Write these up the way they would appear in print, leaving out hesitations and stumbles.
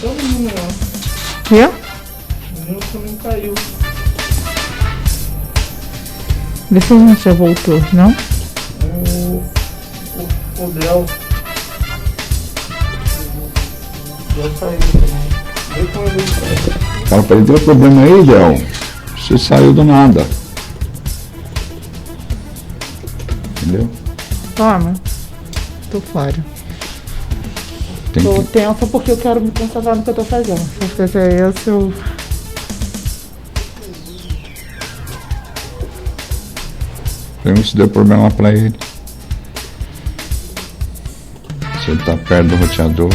todo mundo lá. Quê? O meu também caiu. Vê se a gente já voltou, não? O Del. O Del caiu também. Vê como ele caiu. Fala pra ele, tem problema aí, Del? Você saiu do nada. Entendeu? Toma. Tô fora. Tô tensa porque eu quero me concentrar no que eu tô fazendo. Se eu fizer isso, eu... Vemos se deu problema pra ele. Se ele tá perto do roteador.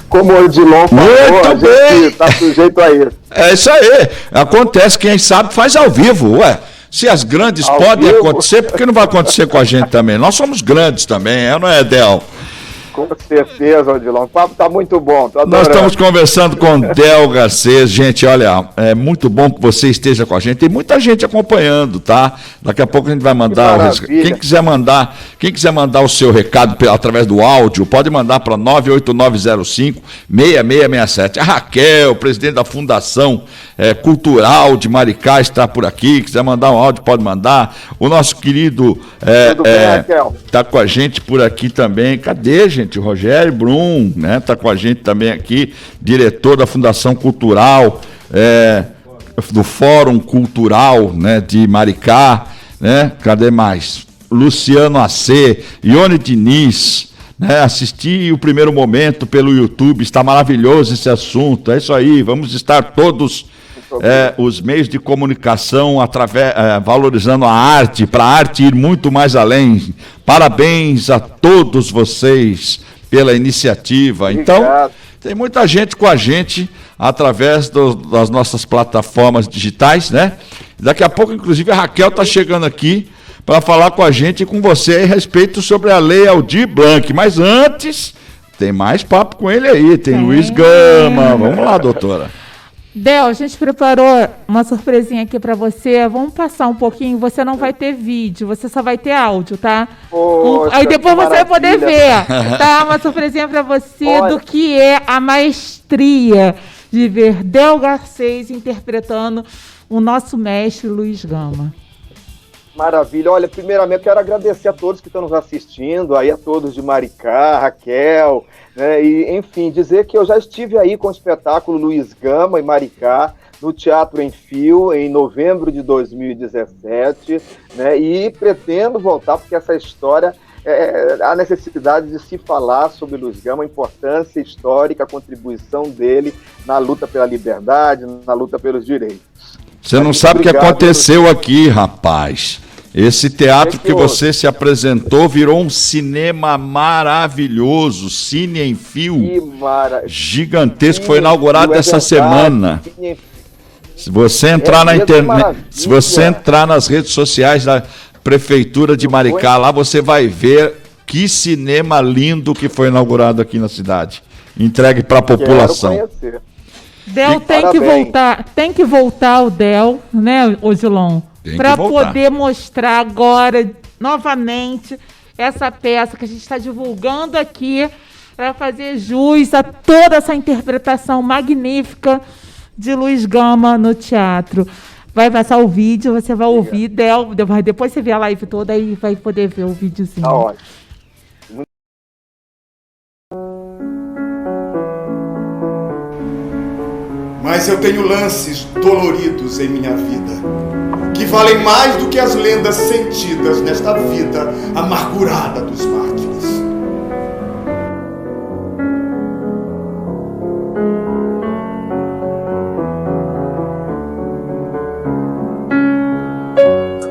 Como o Odilon falou, a gente tá sujeito a isso. É isso aí. Acontece, quem sabe faz ao vivo, ué. Se as grandes Ao podem vivo? acontecer, por que não vai acontecer com a gente também? Nós somos grandes também, não é, Del? Com certeza, Odilon. O papo tá muito bom. Tô Nós adorando. estamos conversando com Del Garcês. Gente, olha, é muito bom que você esteja com a gente. Tem muita gente acompanhando, tá? Daqui a pouco a gente vai mandar. maravilha. Quem quiser mandar o seu recado através do áudio, pode mandar para 98905-6667. A Raquel, presidente da Fundação Cultural de Maricá, está por aqui. Quiser mandar um áudio, pode mandar. O nosso querido Tudo bem, Raquel? está com a gente por aqui também. Cadê, gente? O Rogério Brum, né? Está com a gente também aqui, diretor da Fundação Cultural, do Fórum Cultural, né, de Maricá, né? Cadê mais? Luciano AC, Ione Diniz, né? Assisti o primeiro momento pelo YouTube, está maravilhoso esse assunto. É isso aí, vamos estar todos os meios de comunicação valorizando a arte, para a arte ir muito mais além. Parabéns a todos vocês pela iniciativa. Obrigado. Então, tem muita gente com a gente através das nossas plataformas digitais, né? Daqui a pouco, inclusive, a Raquel está chegando aqui para falar com a gente e com você a respeito sobre a Lei Aldir Blanc. Mas antes, tem mais papo com ele aí. Tem Luiz Gama. Vamos lá, doutora. Del, a gente preparou uma surpresinha aqui pra você. Vamos passar um pouquinho. Você não vai ter vídeo, você só vai ter áudio, tá? Poxa, aí depois você vai poder maravilha. ver, tá? Uma surpresinha pra você Olha. do que é a maestria de ver Del Garcês interpretando o nosso mestre Luiz Gama. Maravilha. Olha, primeiramente quero agradecer a todos que estão nos assistindo, aí a todos de Maricá, Raquel, né, e enfim, dizer que eu já estive aí com o espetáculo Luiz Gama em Maricá, no Teatro em Fio, em novembro de 2017, né, e pretendo voltar porque essa história, a necessidade de se falar sobre Luiz Gama, a importância histórica, a contribuição dele na luta pela liberdade, na luta pelos direitos. Você não sabe o que aconteceu aqui, rapaz. Esse teatro que você se apresentou virou um cinema maravilhoso, Cine em Fio, gigantesco, foi inaugurado essa semana. Se você entrar na internet, se você entrar nas redes sociais da Prefeitura de Maricá, lá você vai ver que cinema lindo que foi inaugurado aqui na cidade, entregue para a população. Del tem que voltar o Del, né, Odilon? Para poder mostrar agora, novamente, essa peça que a gente está divulgando aqui, para fazer jus a toda essa interpretação magnífica de Luiz Gama no teatro. Vai passar o vídeo, você vai ouvir, Del, depois você vê a live toda e vai poder ver o videozinho. Tá ótimo. Mas eu tenho lances doloridos em minha vida. que valem mais do que as lendas sentidas nesta vida amargurada dos mártires.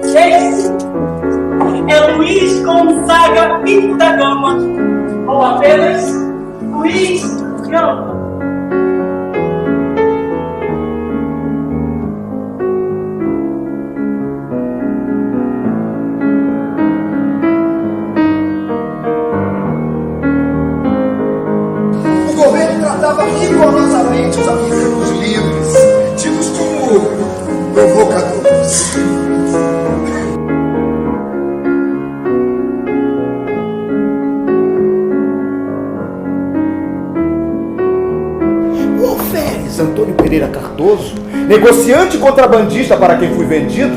Esse é Luiz Gonzaga Pinto da Gama, ou apenas Luiz Gama. O governo tratava rigorosamente os africanos livres, tidos como provocadores. O alferes Antônio Pereira Cardoso, negociante contrabandista para quem fui vendido,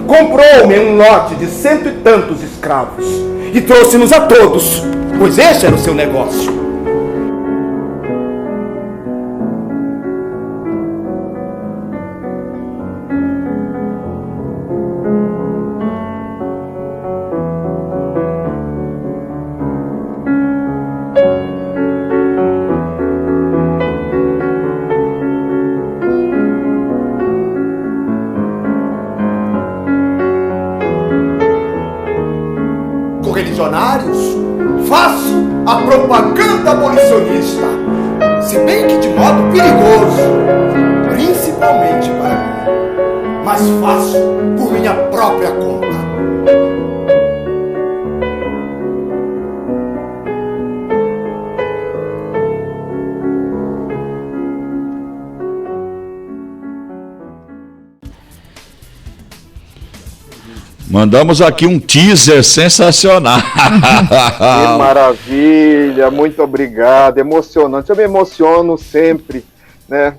comprou-me um lote de 100 e tantos escravos e trouxe-nos a todos, pois este era o seu negócio. Correligionários, faço a propaganda abolicionista, se bem que de modo perigoso, principalmente para mim, mas faço por minha própria conta. Mandamos aqui um teaser sensacional. Que maravilha, muito obrigado, emocionante. Eu me emociono sempre, né?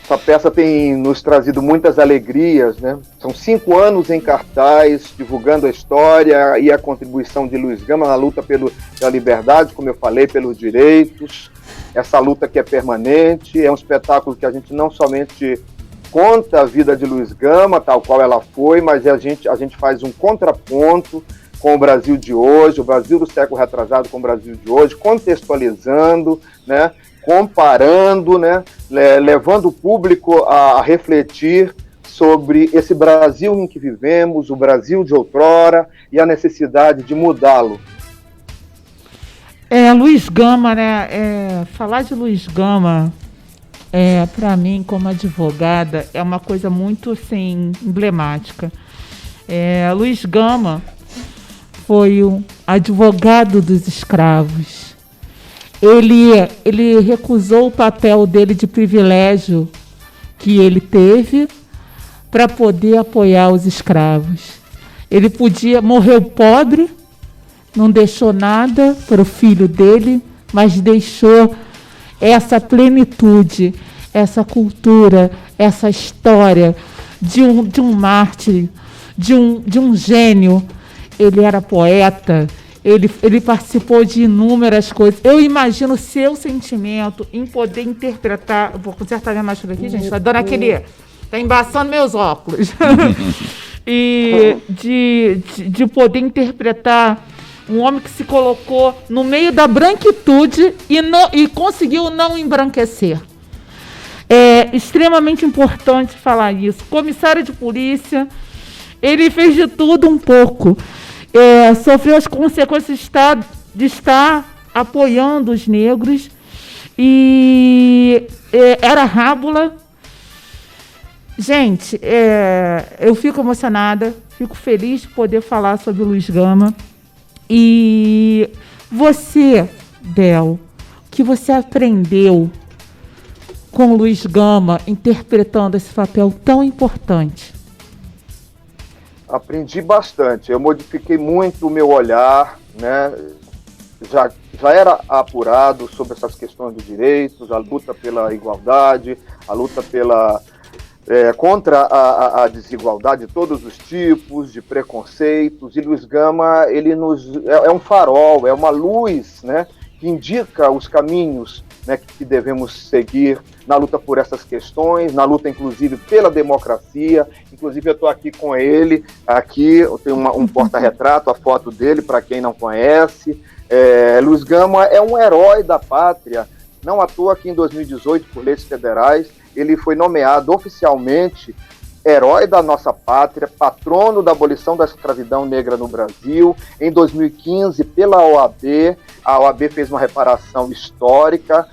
Essa peça tem nos trazido muitas alegrias, né? São 5 anos em cartaz, divulgando a história e a contribuição de Luiz Gama na luta pela liberdade, como eu falei, pelos direitos. Essa luta que é permanente, é um espetáculo que a gente não somente conta a vida de Luiz Gama, tal qual ela foi, mas a gente faz um contraponto com o Brasil de hoje, o Brasil do século retrasado com o Brasil de hoje, contextualizando, né, comparando, né, levando o público a refletir sobre esse Brasil em que vivemos, o Brasil de outrora e a necessidade de mudá-lo. Luiz Gama, né? Falar de Luiz Gama, para mim, como advogada, é uma coisa muito assim, emblemática. Luiz Gama foi um advogado dos escravos. Ele recusou o papel dele de privilégio que ele teve para poder apoiar os escravos. Ele morreu pobre, não deixou nada para o filho dele, mas deixou essa plenitude, essa cultura, essa história de um mártir, de um gênio. Ele era poeta, ele participou de inúmeras coisas. Eu imagino o seu sentimento em poder interpretar. Vou consertar minha máscara aqui, gente. Tá dando aquele. Tá embaçando meus óculos. E de poder interpretar um homem que se colocou no meio da branquitude e conseguiu não embranquecer. É extremamente importante falar isso. Comissário de polícia, ele fez de tudo um pouco. Sofreu as consequências de estar apoiando os negros e era rábula. Gente, eu fico emocionada, fico feliz de poder falar sobre o Luiz Gama. E você, Del, o que você aprendeu com o Luiz Gama interpretando esse papel tão importante? Aprendi bastante, eu modifiquei muito o meu olhar, né? Já era apurado sobre essas questões dos direitos, a luta pela igualdade, a luta contra a desigualdade de todos os tipos, de preconceitos, e Luiz Gama, ele é um farol, é uma luz, né, que indica os caminhos, né, que devemos seguir na luta por essas questões, na luta, inclusive, pela democracia. Inclusive, eu estou aqui com ele, aqui eu tenho um porta-retrato, a foto dele, para quem não conhece. Luiz Gama é um herói da pátria, não à toa que em 2018, por leis federais, ele foi nomeado oficialmente herói da nossa pátria, patrono da abolição da escravidão negra no Brasil. Em 2015, pela OAB, a OAB fez uma reparação histórica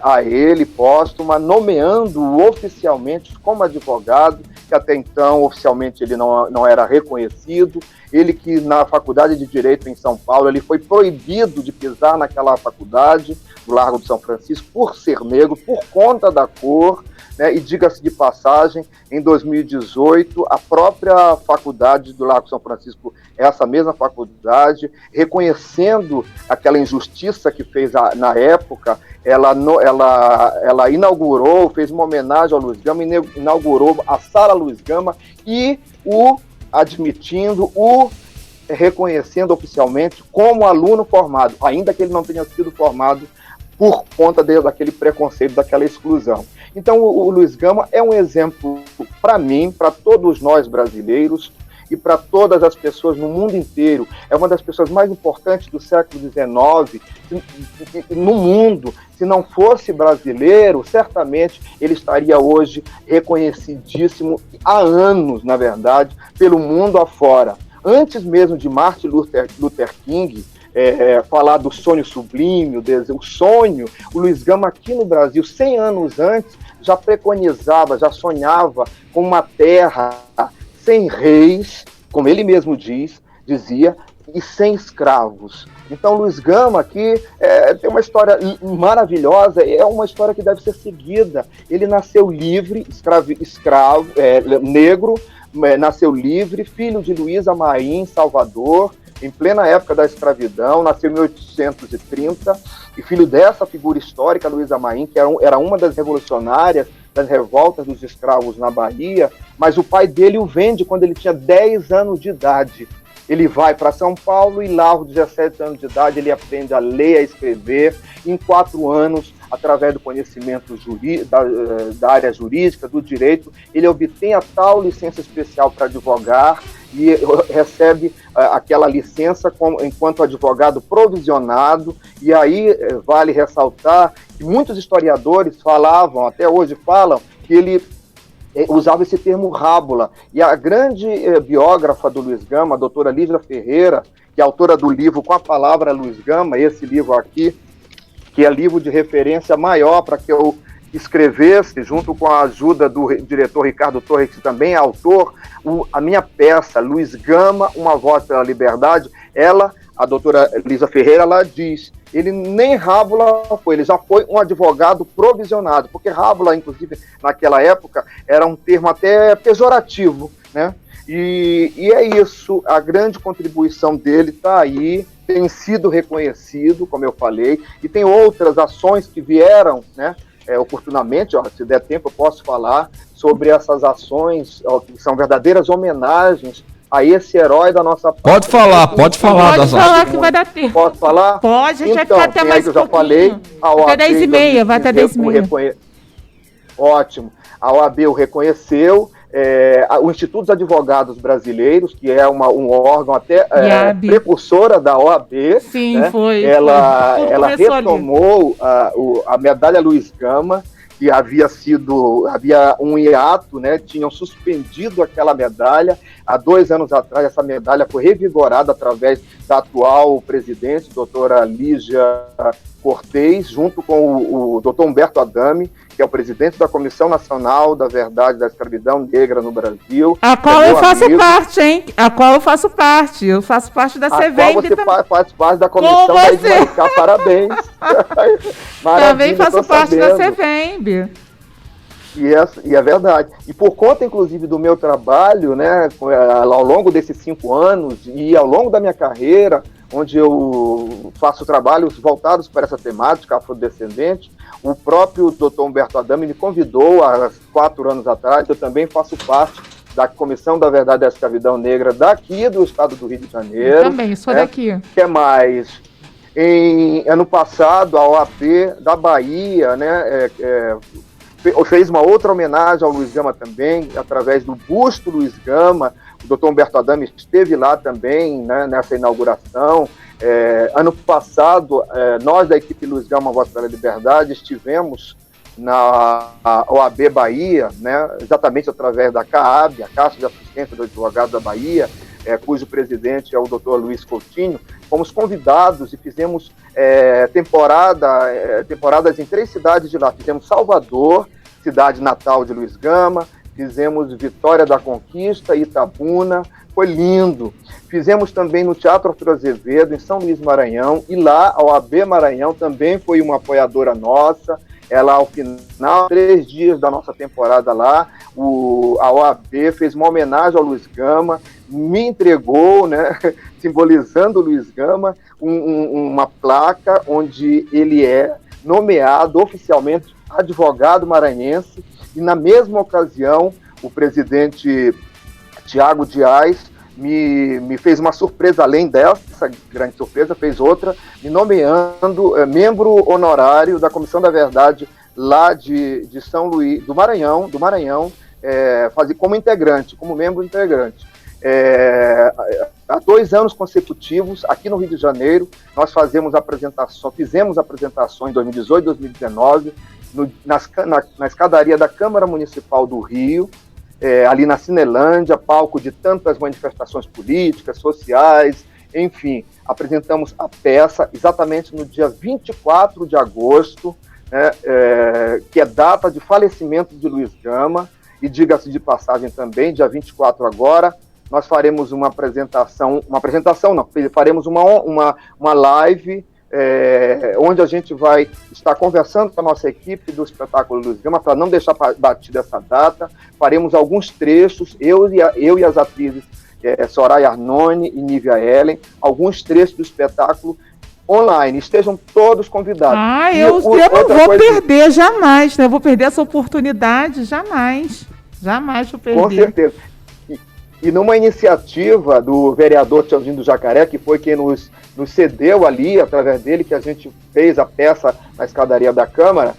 a ele, póstuma, nomeando-o oficialmente como advogado, que até então, oficialmente, ele não era reconhecido. Ele que, na Faculdade de Direito em São Paulo, ele foi proibido de pisar naquela faculdade, do Largo de São Francisco, por ser negro, por conta da cor, né? E diga-se de passagem, em 2018, a própria faculdade do Largo de São Francisco, essa mesma faculdade, reconhecendo aquela injustiça que fez na época, ela inaugurou, fez uma homenagem ao Luiz Gama, inaugurou a Sala Luiz Gama e o reconhecendo oficialmente como aluno formado, ainda que ele não tenha sido formado por conta daquele preconceito, daquela exclusão. Então, o Luiz Gama é um exemplo para mim, para todos nós brasileiros e para todas as pessoas no mundo inteiro. É uma das pessoas mais importantes do século XIX no mundo. Se não fosse brasileiro, certamente ele estaria hoje reconhecidíssimo há anos, na verdade, pelo mundo afora. Antes mesmo de Martin Luther King falar do sonho sublime, o sonho, o Luiz Gama aqui no Brasil, 100 anos antes, já preconizava, já sonhava com uma terra sem reis, como ele mesmo dizia, e sem escravos. Então, Luiz Gama aqui tem uma história maravilhosa, é uma história que deve ser seguida. Ele nasceu livre, negro, nasceu livre, filho de Luísa Maim, Salvador, em plena época da escravidão, nasceu em 1830, e filho dessa figura histórica, Luísa Maim, que era uma das revolucionárias das revoltas dos escravos na Bahia, mas o pai dele o vende quando ele tinha 10 anos de idade. Ele vai para São Paulo e lá, aos 17 anos de idade, ele aprende a ler, a escrever. Em 4 anos, através do conhecimento da área jurídica, do direito, ele obtém a tal licença especial para advogar e recebe aquela licença enquanto advogado provisionado. E aí vale ressaltar que muitos historiadores falavam, até hoje falam, que ele usava esse termo rábula. E a grande biógrafa do Luiz Gama, a doutora Lígia Ferreira, que é autora do livro Com a Palavra Luiz Gama, esse livro aqui, que é livro de referência maior para que eu escrevesse, junto com a ajuda do diretor Ricardo Torres, que também é autor, a minha peça, Luiz Gama, Uma Voz pela Liberdade. Ela, a doutora Lígia Ferreira, ela diz, ele nem rábula foi, ele já foi um advogado provisionado, porque rábula, inclusive, naquela época, era um termo até pejorativo, né? E é isso, a grande contribuição dele está aí, tem sido reconhecido, como eu falei, e tem outras ações que vieram, né, oportunamente, se der tempo eu posso falar sobre essas ações, que são verdadeiras homenagens a esse herói da nossa pátria. Pode falar das ações. Pode falar que vai dar tempo. Posso falar? Pode, a gente então, vai ficar até mais eu já falei, até 10h30, vai até 10h30. Ótimo. A OAB o reconheceu, o Instituto dos Advogados Brasileiros, que é um órgão até precursora da OAB, sim, né? foi. Ela retomou a medalha Luiz Gama, que havia um hiato, né? Tinham suspendido aquela medalha. Há 2 anos atrás, essa medalha foi revigorada através da atual presidente, doutora Lígia Cortez, junto com o doutor Humberto Adame, que é o presidente da Comissão Nacional da Verdade da Escravidão Negra no Brasil. A qual eu faço parte, hein? A qual eu faço parte. Eu faço parte da CVEMB também. Faz parte da Comissão da Maricá, parabéns. Também faço parte da CVEMB. E é verdade. E por conta, inclusive, do meu trabalho, né, ao longo desses 5 anos e ao longo da minha carreira, onde eu faço trabalhos voltados para essa temática afrodescendente, o próprio Dr. Humberto Adame me convidou há 4 anos atrás. Eu também faço parte da Comissão da Verdade da Escravidão Negra daqui do estado do Rio de Janeiro. Eu também, sou daqui. Que é mais... Ano passado, a OAB da Bahia, né, fez uma outra homenagem ao Luiz Gama também, através do busto Luiz Gama. O doutor Humberto Adame esteve lá também, né, nessa inauguração. Ano passado, nós da equipe Luiz Gama Voz pela Liberdade estivemos na OAB Bahia, né, exatamente através da CAAB, a Caixa de Assistência do Advogado da Bahia, cujo presidente é o doutor Luiz Coutinho. Fomos convidados e fizemos temporadas em 3 cidades de lá. Fizemos Salvador, cidade natal de Luiz Gama, fizemos Vitória da Conquista, Itabuna, foi lindo. Fizemos também no Teatro Arthur Azevedo, em São Luís Maranhão, e lá a OAB Maranhão também foi uma apoiadora nossa. Ela, ao final, 3 dias da nossa temporada lá, a OAB fez uma homenagem ao Luiz Gama, me entregou, né, simbolizando o Luiz Gama, uma placa onde ele é nomeado oficialmente advogado maranhense, e na mesma ocasião o presidente Tiago Dias me fez uma surpresa, além dessa grande surpresa, fez outra, me nomeando membro honorário da Comissão da Verdade lá de São Luís, do Maranhão, como integrante, como membro integrante. Há 2 anos consecutivos, aqui no Rio de Janeiro, nós fizemos apresentações em 2018 e 2019, na escadaria da Câmara Municipal do Rio, ali na Cinelândia, palco de tantas manifestações políticas, sociais, enfim, apresentamos a peça exatamente no dia 24 de agosto, né, que é data de falecimento de Luiz Gama, e diga-se de passagem também, dia 24 agora, nós faremos faremos uma live, onde a gente vai estar conversando com a nossa equipe do espetáculo Luiz Gama, para não deixar batida essa data. Faremos alguns trechos, eu e as atrizes Soraya Arnone e Nívia Ellen, alguns trechos do espetáculo online. Estejam todos convidados. Eu não vou perder jamais, né? Eu vou perder essa oportunidade, jamais. Jamais vou perder. Com certeza. E numa iniciativa do vereador Tiãozinho do Jacaré, que foi quem nos cedeu ali, através dele, que a gente fez a peça na escadaria da Câmara,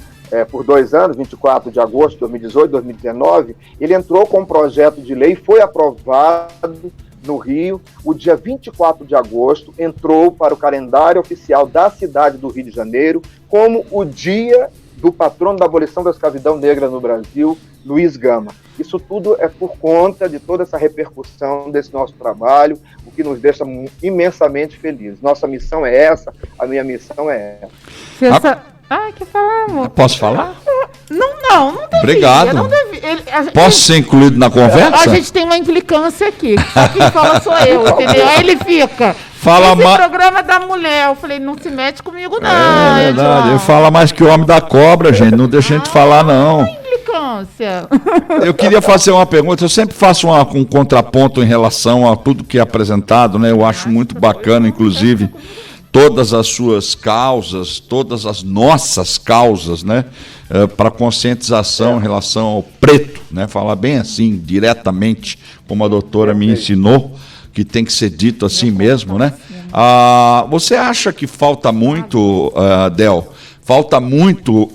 por 2 anos, 24 de agosto de 2018, 2019, ele entrou com um projeto de lei, foi aprovado no Rio, o dia 24 de agosto, entrou para o calendário oficial da cidade do Rio de Janeiro, como o dia do patrono da abolição da escravidão negra no Brasil, Luiz Gama. Isso tudo é por conta de toda essa repercussão desse nosso trabalho, o que nos deixa imensamente felizes. Nossa missão é essa, a minha missão é essa. Quer falar, amor? Posso falar? Não devia. Obrigado. Não devia. Posso ser incluído na conversa? A gente tem uma implicância aqui. Só quem fala sou eu, entendeu? Aí ele fica. Esse programa da mulher. Eu falei, não se mete comigo, não. É verdade. Ele fala mais que o homem da cobra, gente. Não deixa a gente falar, não. Implicância. Eu queria fazer uma pergunta. Eu sempre faço um contraponto em relação a tudo que é apresentado, né? Eu acho muito bacana, inclusive, todas as suas causas, todas as nossas causas, né? Para conscientização em relação ao preto, né? Falar bem assim, diretamente, como a doutora me ensinou, que tem que ser dito assim mesmo, né? Você acha que falta muito, Del? Falta muito,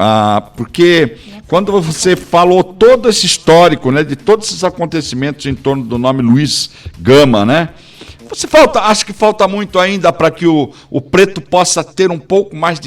porque quando você falou todo esse histórico, né, de todos esses acontecimentos em torno do nome Luiz Gama, né? Acho que falta muito ainda para que o preto possa ter um pouco mais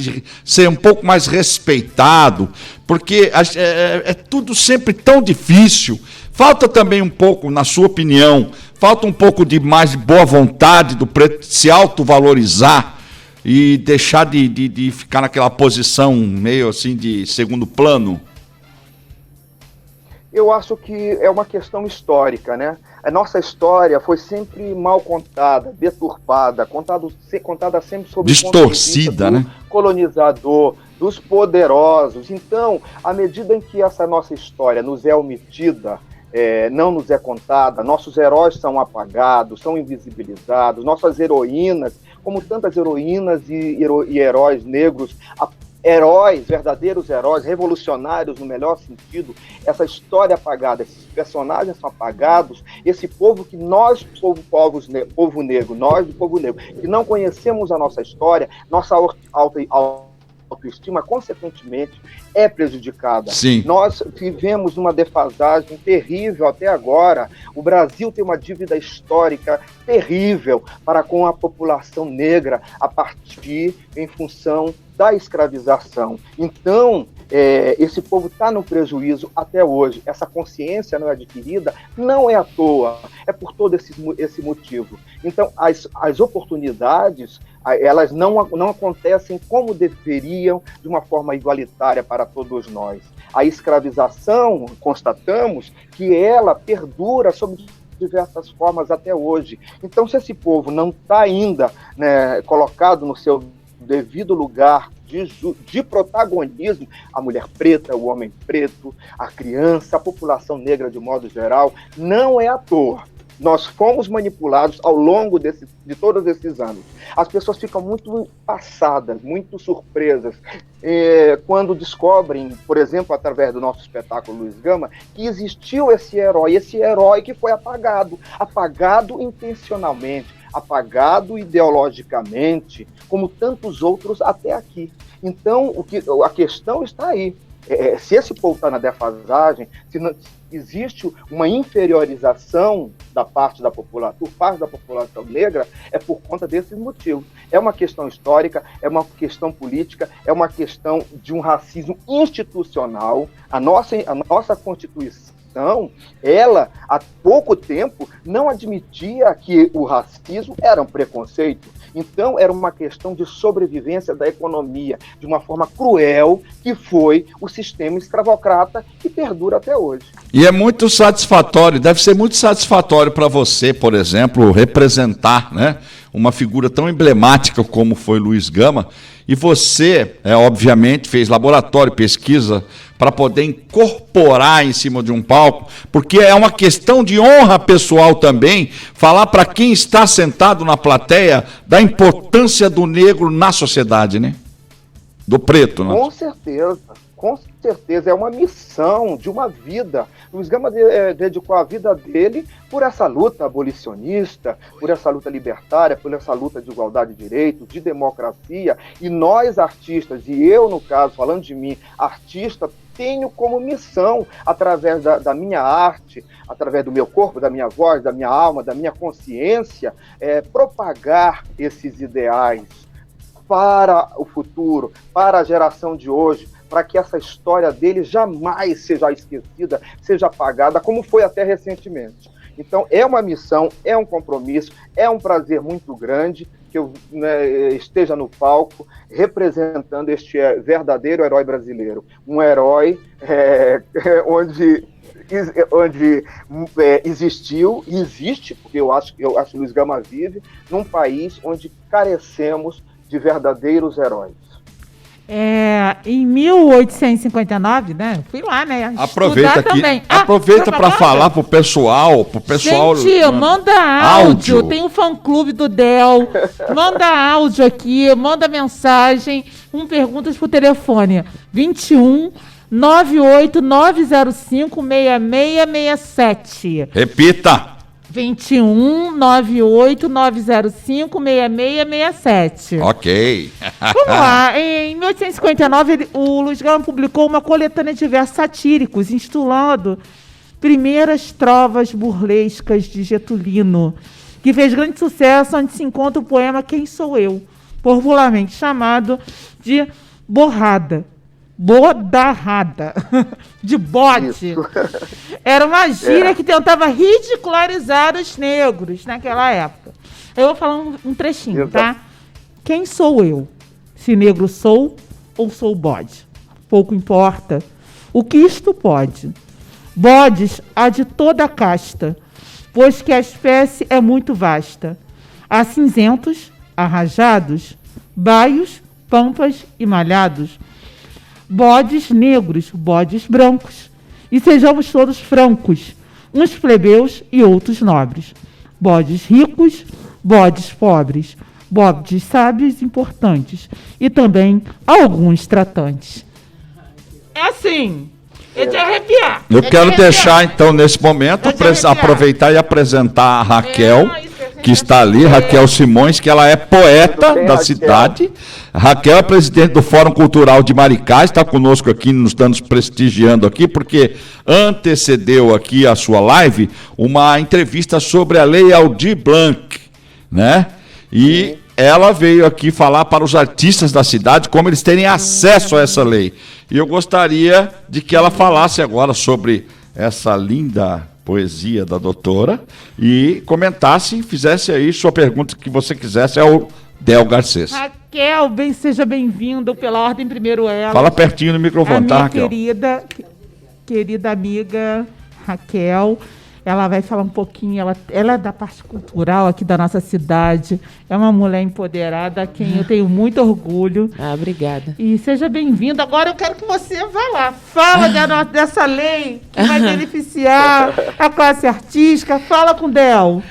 ser um pouco mais respeitado, porque é tudo sempre tão difícil. Falta também um pouco, na sua opinião, falta um pouco de mais boa vontade do preto se autovalorizar e deixar de ficar naquela posição meio assim de segundo plano? Eu acho que é uma questão histórica, né? A nossa história foi sempre mal contada, deturpada, contada sempre sob distorcida, né? Colonizador, dos poderosos. Então, à medida em que essa nossa história nos é omitida, não nos é contada, nossos heróis são apagados, são invisibilizados, nossas heroínas, como tantas heroínas e heróis negros, verdadeiros heróis, revolucionários no melhor sentido, essa história apagada, essa personagens são apagados, esse povo que nós, povo negro, nós do povo negro, que não conhecemos a nossa história, nossa autoestima, consequentemente, é prejudicada. Sim. Nós vivemos uma defasagem terrível até agora. O Brasil tem uma dívida histórica terrível para com a população negra a partir, em função da escravização. Então, esse povo está no prejuízo até hoje. Essa consciência não é adquirida, não é à toa, é por todo esse motivo. Então, as oportunidades, elas não acontecem como deveriam, de uma forma igualitária para todos nós. A escravização, constatamos que ela perdura sob diversas formas até hoje. Então, se esse povo não está ainda, né, colocado no seu devido lugar de protagonismo, a mulher preta, o homem preto, a criança, a população negra de modo geral, não é à toa. Nós fomos manipulados ao longo de todos esses anos. As pessoas ficam muito passadas, muito surpresas, quando descobrem, por exemplo, através do nosso espetáculo Luiz Gama, que existiu esse herói que foi apagado intencionalmente, apagado ideologicamente, como tantos outros até aqui. Então, a questão está aí. Se esse povo está na defasagem, se não existe uma inferiorização por parte da população negra, é por conta desses motivos. É uma questão histórica, é uma questão política, é uma questão de um racismo institucional. A nossa Constituição, ela, há pouco tempo, não admitia que o racismo era um preconceito. Então, era uma questão de sobrevivência da economia, de uma forma cruel, que foi o sistema escravocrata que perdura até hoje. E é muito satisfatório, deve ser muito satisfatório para você, por exemplo, representar, né, uma figura tão emblemática como foi Luiz Gama, e você, obviamente, fez laboratório, pesquisa, para poder incorporar em cima de um palco, porque é uma questão de honra pessoal também, falar para quem está sentado na plateia da importância do negro na sociedade, né? Do preto, né? Com certeza, é uma missão de uma vida. Luiz Gama dedicou a vida dele por essa luta abolicionista, por essa luta libertária, por essa luta de igualdade de direitos, de democracia, e nós artistas, e eu no caso, falando de mim, artista, tenho como missão, através da minha arte, através do meu corpo, da minha voz, da minha alma, da minha consciência, propagar esses ideais para o futuro, para a geração de hoje, para que essa história dele jamais seja esquecida, seja apagada, como foi até recentemente. Então, é uma missão, é um compromisso, é um prazer muito grande que eu esteja no palco representando este verdadeiro herói brasileiro. Um herói onde existiu e existe, porque eu acho que Luiz Gama vive num país onde carecemos de verdadeiros heróis. Em 1859, né? Fui lá, né? Aproveita para falar pro pessoal. Gente, manda áudio. Tem um fã-clube do Del. Manda áudio aqui, manda mensagem. Perguntas pro telefone 21 98 905 6667. Repita. 21 98 905 6667. Ok. Vamos lá. Em 1859, o Luiz Gama publicou uma coletânea de versos satíricos, intitulado Primeiras Trovas Burlescas de Getulino, que fez grande sucesso, onde se encontra o poema Quem Sou Eu, popularmente chamado de Bodarrada, de bode. Era uma gíria que tentava ridicularizar os negros naquela época. Eu vou falar um trechinho, tá? Quem sou eu? Se negro sou ou sou bode? Pouco importa. O que isto pode? Bodes há de toda a casta, pois que a espécie é muito vasta. Há cinzentos, arrajados, baios, pampas e malhados, bodes negros, bodes brancos, e sejamos todos francos, uns plebeus e outros nobres, bodes ricos, bodes pobres, bodes sábios e importantes, e também alguns tratantes. É assim, É de arrepiar. Eu É de quero arrepiar. deixar, então, nesse momento, É de arrepiar. aproveitar e apresentar a Raquel, Isso que está ali, Raquel Simões, que ela é poeta Tudo bem, da Raquel? cidade. Raquel é presidente do Fórum Cultural de Maricá, está conosco aqui, nos dando prestigiando aqui, porque antecedeu aqui a sua live uma entrevista sobre a Lei Aldir Blanc, né? E ela veio aqui falar para os artistas da cidade como eles terem acesso a essa lei. E eu gostaria de que ela falasse agora sobre essa linda poesia da doutora e comentasse, fizesse aí sua pergunta que você quisesse ao Del Garcês. Raquel, seja bem-vindo pela ordem primeiro ela. Fala pertinho no A microfone, tá, minha Raquel? querida amiga Raquel, ela vai falar um pouquinho, ela é da parte cultural aqui da nossa cidade, é uma mulher empoderada, a quem eu tenho muito orgulho. Ah, obrigada. E seja bem-vinda. Agora eu quero que você vá lá, fala dessa lei que vai beneficiar a classe artística, fala com o Del.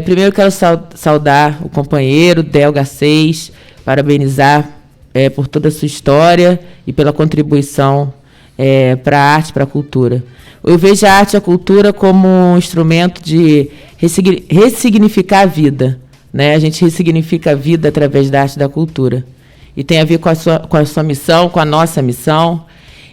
Primeiro eu quero saudar o companheiro Del Garcês, parabenizar por toda a sua história e pela contribuição para a arte, para a cultura. Eu vejo a arte e a cultura como um instrumento de ressignificar a vida, né? A gente ressignifica a vida através da arte e da cultura. E tem a ver com a sua missão, com a nossa missão.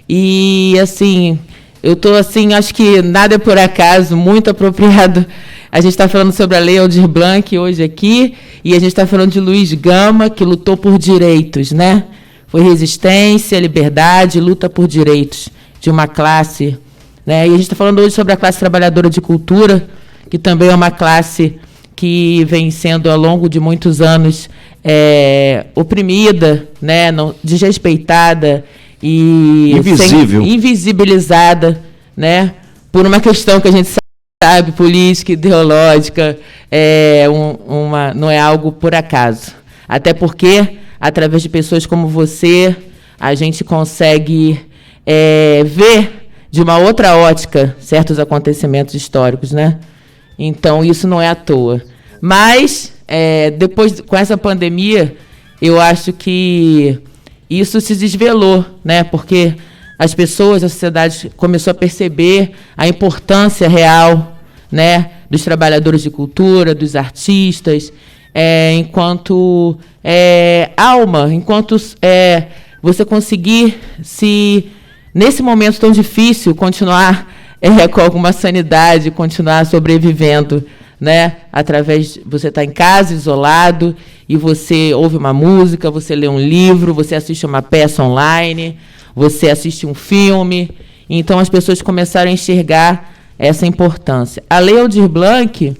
E, assim, eu estou, assim, acho que nada é por acaso, muito apropriado. A gente está falando sobre a Lei Aldir Blanc hoje aqui, e a gente está falando de Luiz Gama, que lutou por direitos, né? Foi resistência, liberdade, luta por direitos de uma classe, né? E a gente está falando hoje sobre a classe trabalhadora de cultura, que também é uma classe que vem sendo, ao longo de muitos anos, oprimida, né? Desrespeitada e invisibilizada, né? Por uma questão que a gente sabe, política, ideológica, não é algo por acaso. Até porque, através de pessoas como você, a gente consegue ver de uma outra ótica certos acontecimentos históricos, né? Então, isso não é à toa. Mas, depois, com essa pandemia, eu acho que isso se desvelou, né? Porque as pessoas, a sociedade começou a perceber a importância real, né, dos trabalhadores de cultura, dos artistas, enquanto alma, enquanto você conseguir nesse momento tão difícil, continuar com alguma sanidade, continuar sobrevivendo, né? Através de você estar em casa, isolado, e você ouve uma música, você lê um livro, você assiste uma peça online, você assiste um filme. Então, as pessoas começaram a enxergar essa importância. A Lei Aldir Blanc,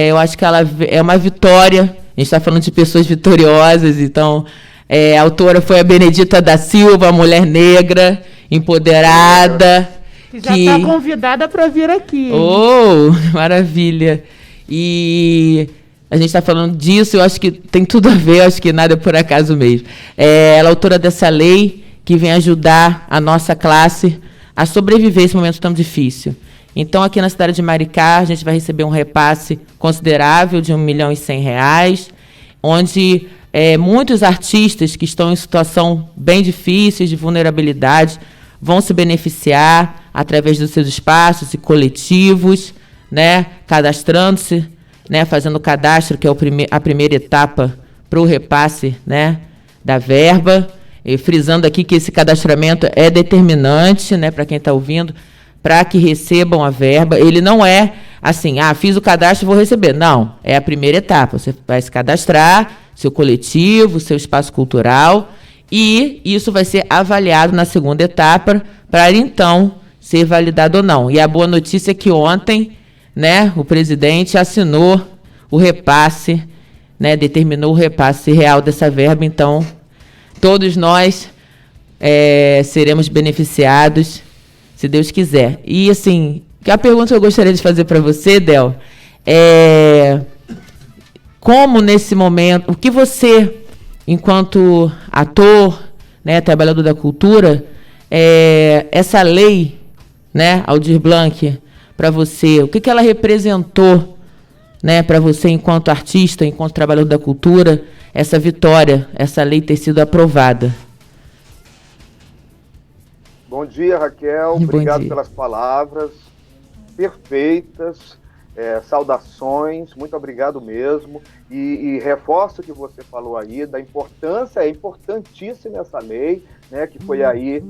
eu acho que ela é uma vitória. A gente está falando de pessoas vitoriosas, então... a autora foi a Benedita da Silva, mulher negra, empoderada. Que já está convidada para vir aqui. Oh, maravilha. E a gente está falando disso, eu acho que tem tudo a ver, acho que nada é por acaso mesmo. Ela é autora dessa lei que vem ajudar a nossa classe a sobreviver esse momento tão difícil. Então, aqui na cidade de Maricá, a gente vai receber um repasse considerável de R$ 1.100.000, onde... muitos artistas que estão em situação bem difícil, de vulnerabilidade, vão se beneficiar através dos seus espaços e coletivos, né, cadastrando-se, né, fazendo o cadastro, que é a primeira etapa para o repasse, né, da verba. E frisando aqui que esse cadastramento é determinante, né, para quem está ouvindo, para que recebam a verba. Ele não é assim, fiz o cadastro e vou receber. Não, é a primeira etapa. Você vai se cadastrar, seu coletivo, seu espaço cultural, e isso vai ser avaliado na segunda etapa para, então, ser validado ou não. E a boa notícia é que ontem, né, o presidente assinou o repasse, né, determinou o repasse real dessa verba, então, todos nós seremos beneficiados, se Deus quiser. E, assim, a pergunta que eu gostaria de fazer para você, Del, como nesse momento, o que você, enquanto ator, né, trabalhador da cultura, essa lei, né, Aldir Blanc, para você, o que ela representou, né, para você enquanto artista, enquanto trabalhador da cultura, essa vitória, essa lei ter sido aprovada? Bom dia, Raquel. Obrigado pelas palavras perfeitas. Saudações, muito obrigado mesmo. E reforço o que você falou aí da importância, é importantíssima essa lei, né, que foi aí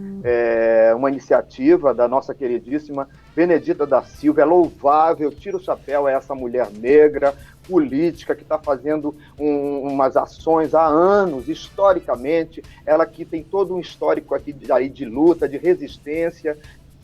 uma iniciativa da nossa queridíssima Benedita da Silva. É louvável, tiro o chapéu a essa mulher negra, política, que está fazendo umas ações há anos, historicamente, ela que tem todo um histórico aqui de luta, de resistência,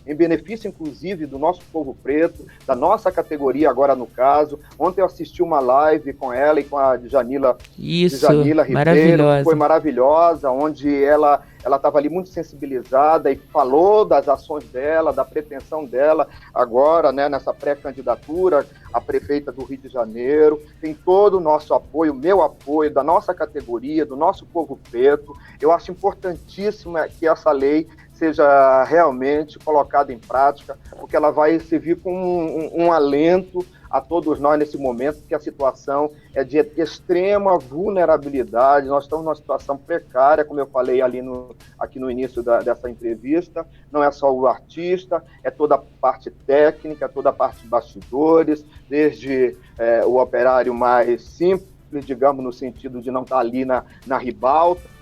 em benefício, inclusive, do nosso povo preto, da nossa categoria agora, no caso. Ontem eu assisti uma live com ela e com a Djanila Ribeiro, que foi maravilhosa, onde ela estava ali muito sensibilizada e falou das ações dela, da pretensão dela agora, né, nessa pré-candidatura a prefeita do Rio de Janeiro. Tem todo o nosso apoio, meu apoio, da nossa categoria, do nosso povo preto. Eu acho importantíssimo que essa lei seja realmente colocada em prática, porque ela vai servir como um alento a todos nós nesse momento, porque a situação é de extrema vulnerabilidade. Nós estamos numa situação precária, como eu falei aqui no início dessa entrevista. Não é só o artista, é toda a parte técnica, toda a parte de bastidores, desde o operário mais simples, digamos, no sentido de não estar ali na ribalta,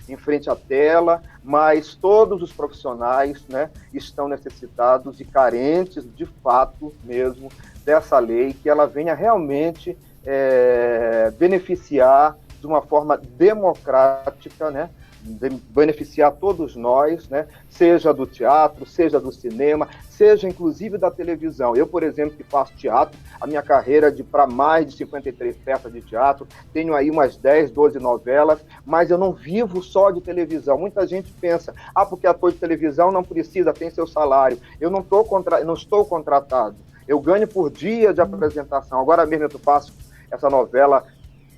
em frente à tela, mas todos os profissionais, né, estão necessitados e carentes, de fato mesmo, dessa lei, que ela venha realmente beneficiar de uma forma democrática, né, beneficiar todos nós, né, seja do teatro, seja do cinema, seja inclusive da televisão. Eu, por exemplo, que faço teatro, a minha carreira é para mais de 53 peças de teatro, tenho aí umas 10, 12 novelas, mas eu não vivo só de televisão. Muita gente pensa, porque ator de televisão não precisa, tem seu salário. Eu não estou contratado, eu ganho por dia de apresentação. Agora mesmo eu faço essa novela,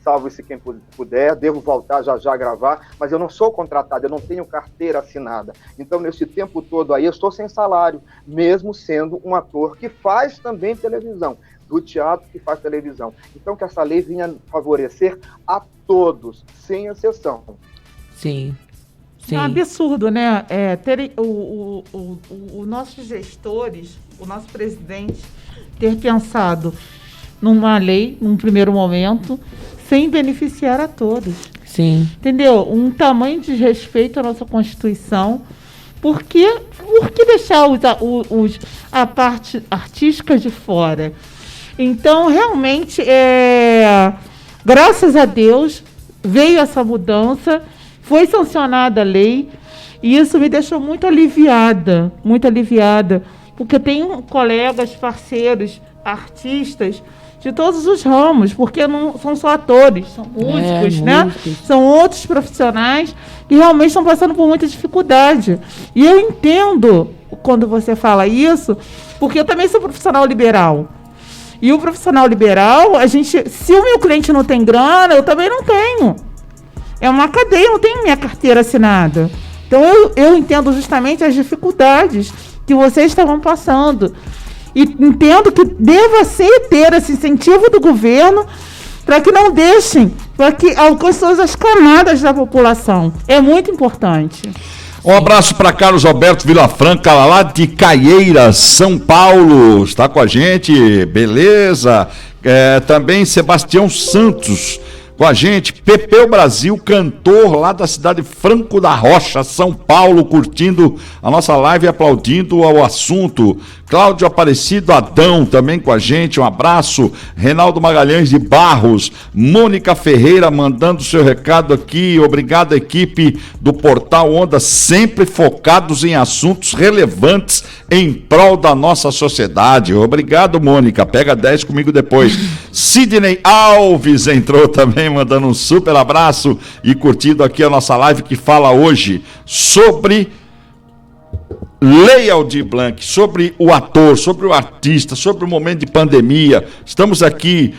salve-se quem puder, devo voltar já a gravar, mas eu não sou contratado, eu não tenho carteira assinada. Então, nesse tempo todo aí, eu estou sem salário, mesmo sendo um ator que faz também televisão, do teatro que faz televisão. Então, que essa lei venha favorecer a todos, sem exceção. Sim. É um absurdo, né? Os nossos gestores, o nosso presidente, ter pensado numa lei, num primeiro momento, sem beneficiar a todos. Sim. Entendeu? Um tamanho de desrespeito à nossa Constituição. Por que deixar a parte artística de fora? Então, realmente, graças a Deus, veio essa mudança, foi sancionada a lei, e isso me deixou muito aliviada, porque tenho colegas, parceiros, artistas de todos os ramos, porque não são só atores, são músicos, né? São outros profissionais que realmente estão passando por muita dificuldade. E eu entendo quando você fala isso, porque eu também sou profissional liberal. E o profissional liberal, se o meu cliente não tem grana, eu também não tenho. É uma cadeia, eu não tenho minha carteira assinada. Então eu entendo justamente as dificuldades que vocês estavam passando. E entendo que deva ter esse incentivo do governo para que não deixem, para que alcance todas as camadas da população. É muito importante. Um abraço para Carlos Alberto Vilafranca, lá de Caieiras, São Paulo. Está com a gente, beleza? Também Sebastião Santos com a gente, Pepeu Brasil, cantor lá da cidade de Franco da Rocha, São Paulo, curtindo a nossa live e aplaudindo ao assunto. Cláudio Aparecido Adão também com a gente, um abraço. Reinaldo Magalhães de Barros, Mônica Ferreira mandando seu recado aqui. Obrigado, equipe do Portal Onda, sempre focados em assuntos relevantes em prol da nossa sociedade. Obrigado, Mônica, pega 10 comigo depois. Sidney Alves entrou também, mandando um super abraço e curtindo aqui a nossa live que fala hoje sobre Lei Aldir Blanc, sobre o ator, sobre o artista, sobre o momento de pandemia. Estamos aqui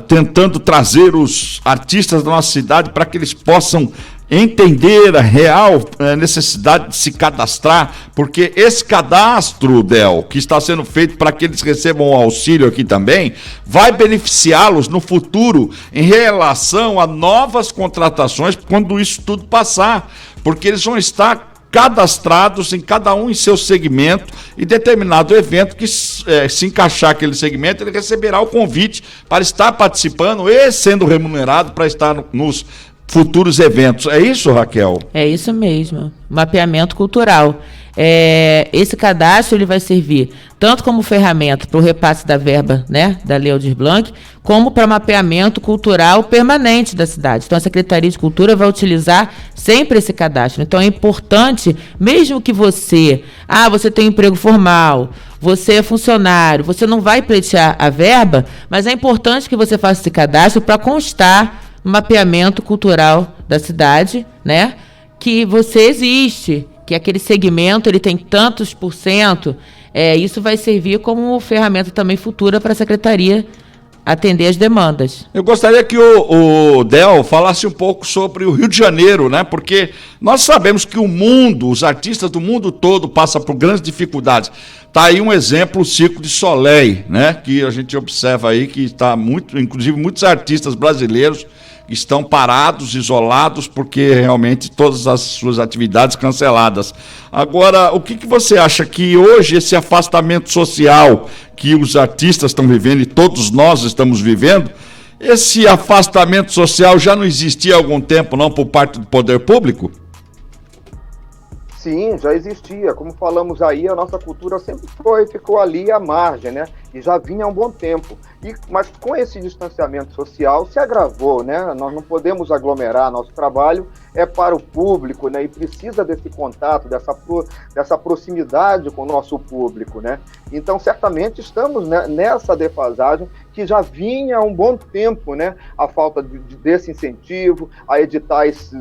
tentando trazer os artistas da nossa cidade para que eles possam entender a real necessidade de se cadastrar, porque esse cadastro, Del, que está sendo feito para que eles recebam o auxílio aqui também, vai beneficiá-los no futuro em relação a novas contratações quando isso tudo passar, porque eles vão estar cadastrados em cada um em seu segmento, e determinado evento que se encaixar aquele segmento, ele receberá o convite para estar participando e sendo remunerado para estar nos futuros eventos. É isso, Raquel? É isso mesmo. Mapeamento cultural. Esse cadastro ele vai servir tanto como ferramenta para o repasse da verba, né, da Lei Aldir Blanc, como para mapeamento cultural permanente da cidade. Então, a Secretaria de Cultura vai utilizar sempre esse cadastro. Então, é importante, mesmo que você tem um emprego formal, você é funcionário, você não vai pleitear a verba, mas é importante que você faça esse cadastro para constar no mapeamento cultural da cidade, né, que você existe, que aquele segmento ele tem tantos por cento. Isso vai servir como ferramenta também futura para a Secretaria atender as demandas. Eu gostaria que o Del falasse um pouco sobre o Rio de Janeiro, né? Porque nós sabemos que o mundo, os artistas do mundo todo passam por grandes dificuldades. Está aí um exemplo, o Circo de Soleil, né? Que a gente observa aí que está inclusive muitos artistas brasileiros estão parados, isolados, porque realmente todas as suas atividades canceladas. Agora, o que você acha que hoje esse afastamento social que os artistas estão vivendo e todos nós estamos vivendo, esse afastamento social já não existia há algum tempo, não, por parte do poder público? Sim, já existia. Como falamos aí, a nossa cultura sempre ficou ali à margem, né? E já vinha há um bom tempo. Mas com esse distanciamento social se agravou, né? Nós não podemos aglomerar, nosso trabalho é para o público, né? E precisa desse contato, dessa proximidade com o nosso público, né? Então, certamente estamos, né, nessa defasagem que já vinha há um bom tempo, né? A falta desse incentivo, a editais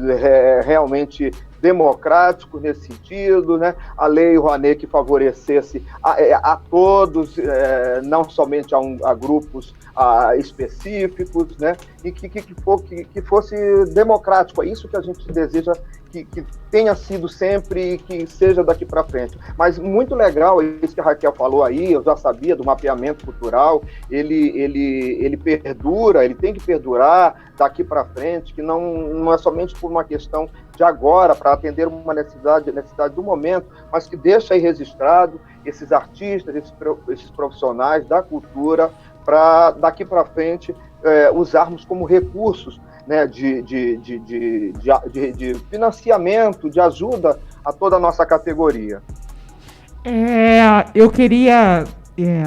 realmente democrático nesse sentido, né? A Lei Rouanet que favorecesse a todos, não somente a grupos específicos, né? E que fosse democrático. É isso que a gente deseja que tenha sido sempre e que seja daqui para frente. Mas muito legal isso que a Raquel falou aí, eu já sabia do mapeamento cultural, ele perdura, ele tem que perdurar daqui para frente, que não é somente por uma questão de agora, para atender uma necessidade do momento, mas que deixa aí registrado esses artistas, esses profissionais da cultura, para daqui para frente usarmos como recursos, né, de financiamento, de ajuda a toda a nossa categoria. Eu queria,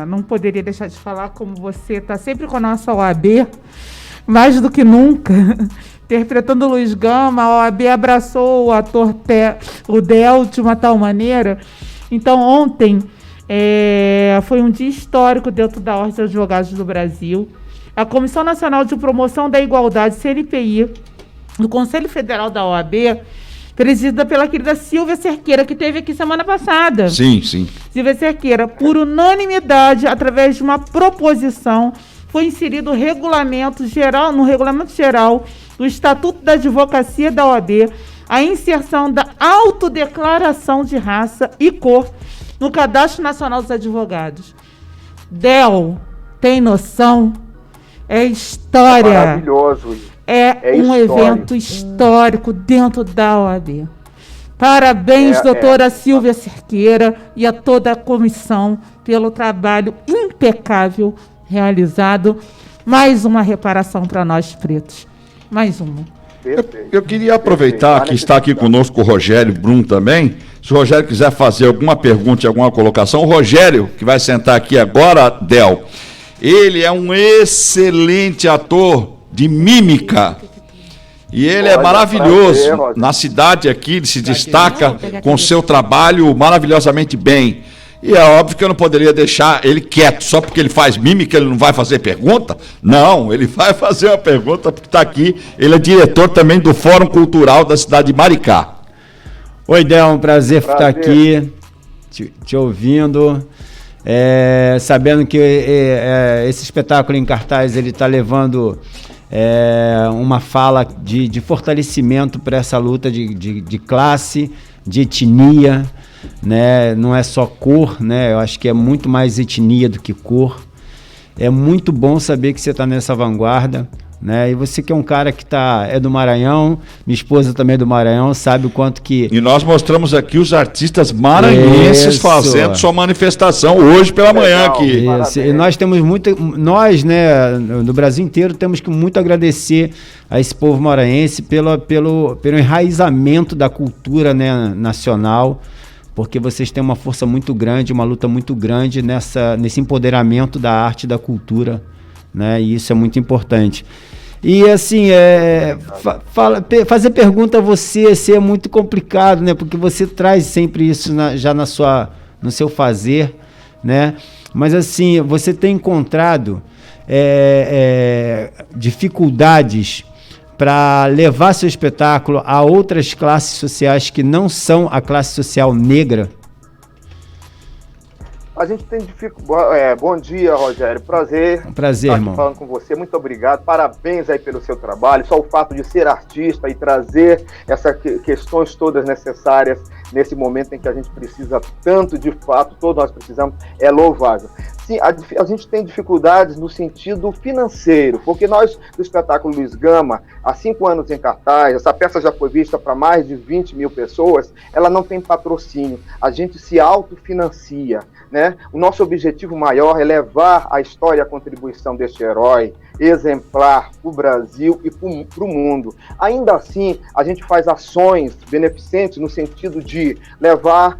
não poderia deixar de falar, como você está sempre com a nossa OAB, mais do que nunca, interpretando o Luiz Gama, a OAB abraçou o ator o Del de uma tal maneira. Então, ontem foi um dia histórico dentro da Ordem dos Advogados do Brasil. A Comissão Nacional de Promoção da Igualdade, CNPI, do Conselho Federal da OAB, presidida pela querida Silvia Cerqueira, que esteve aqui semana passada. Sim, sim. Silvia Cerqueira, por unanimidade, através de uma proposição, foi inserido no regulamento geral do Estatuto da Advocacia da OAB, a inserção da autodeclaração de raça e cor no Cadastro Nacional dos Advogados. Del, tem noção? É história. É maravilhoso. É um evento histórico dentro da OAB. Parabéns, doutora Silvia Cerqueira e a toda a comissão pelo trabalho impecável realizado. Mais uma reparação para nós pretos. Mais uma. Eu queria aproveitar que está aqui conosco o Rogério Brum também. Se o Rogério quiser fazer alguma pergunta, alguma colocação, o Rogério, que vai sentar aqui agora, Del, ele é um excelente ator de mímica. E ele é maravilhoso. Na cidade aqui, ele se destaca com seu trabalho maravilhosamente bem. E é óbvio que eu não poderia deixar ele quieto, só porque ele faz mímica, ele não vai fazer pergunta? Não, ele vai fazer uma pergunta porque está aqui. Ele é diretor também do Fórum Cultural da cidade de Maricá. Oi, Del, um prazer estar aqui, te ouvindo, sabendo que esse espetáculo em cartaz ele está levando uma fala de fortalecimento para essa luta de classe, de etnia, né? Não é só cor, né? Eu acho que é muito mais etnia do que cor. É muito bom saber que você está nessa vanguarda. né? E você que é um cara que é do Maranhão, minha esposa também é do Maranhão, sabe o quanto que... E nós mostramos aqui os artistas maranhenses fazendo sua manifestação hoje pela manhã aqui. Isso. E nós temos nós, né, no Brasil inteiro, temos que muito agradecer a esse povo maranhense pelo enraizamento da cultura, né, nacional, porque vocês têm uma força muito grande, uma luta muito grande nesse empoderamento da arte e da cultura, né? E isso é muito importante. E assim, fazer pergunta a você é muito complicado, né? Porque você traz sempre isso já no seu fazer, né? Mas assim, você tem encontrado dificuldades para levar seu espetáculo a outras classes sociais que não são a classe social negra? A gente tem dificuldade. Bom dia, Rogério. Prazer. Um prazer, estar irmão. falando com você. Muito obrigado. Parabéns aí pelo seu trabalho. Só o fato de ser artista e trazer essas questões todas necessárias nesse momento em que a gente precisa tanto, de fato, todos nós precisamos, é louvável. Sim, a gente tem dificuldades no sentido financeiro, porque nós, do espetáculo Luiz Gama, há 5 anos em cartaz, essa peça já foi vista para mais de 20 mil pessoas, ela não tem patrocínio, a gente se autofinancia, né? O nosso objetivo maior é levar a história e a contribuição deste herói exemplar para o Brasil e para o mundo. Ainda assim, a gente faz ações beneficentes no sentido de levar